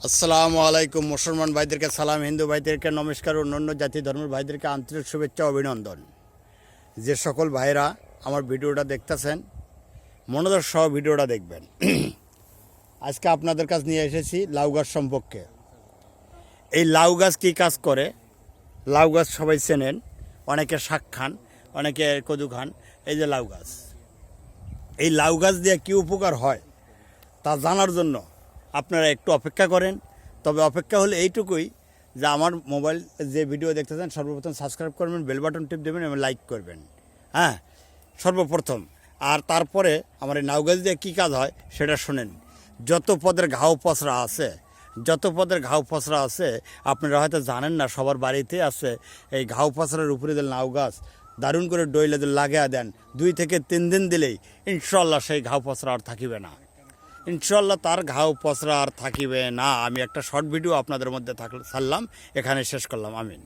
আসসালামু আলাইকুম। মুসলমান ভাইদেরকে সালাম, হিন্দু ভাইদেরকে নমস্কার, অন্যান্য জাতি ধর্মের ভাইদেরকে আন্তরিক শুভেচ্ছা অভিনন্দন। যে সকল ভাইরা আমার ভিডিওটা দেখতেছেন মনোযোগ সহ ভিডিওটা দেখবেন। আজকে আপনাদের কাছে নিয়ে এসেছি লাউ গাছ সম্পর্কে। এই লাউ গাছ কী কাজ করে? লাউ গাছ সবাই চেনেন, অনেকে শাক খান, অনেকে কদু খান। এই যে লাউ গাছ, এই লাউ গাছ দিয়ে কী উপকার হয় তা জানার জন্য আপনারা একটু অপেক্ষা করেন। তবে অপেক্ষা হলে এইটুকুই যে আমার মোবাইল যে ভিডিও দেখতেছেন সর্বপ্রথম সাবস্ক্রাইব করবেন, বেল বাটন টিপ দেবেন এবং লাইক করবেন, হ্যাঁ, সর্বপ্রথম। আর তারপরে আমার এই লাউ গাছ দিয়ে কী কাজ হয় সেটা শোনেন। যত পদের ঘাও পচরা আছে, যত পদের ঘাও পচরা আছে আপনারা হয়তো জানেন না, সবার বাড়িতে আছে এই ঘাও পচরার উপরে যে লাউ গাছ দারুণ করে ডইলে যদি লাগিয়ে দেন 2 থেকে 3 দিন দিলেই ইনশাল্লাহ সেই ঘাও পচরা আর থাকিবে না। ইনশাল্লাহ তার ঘাও পচরা আর থাকিবে না। আমি একটা শর্ট ভিডিও আপনাদের মধ্যে ছাড়লাম, এখানে শেষ করলাম। আমিন।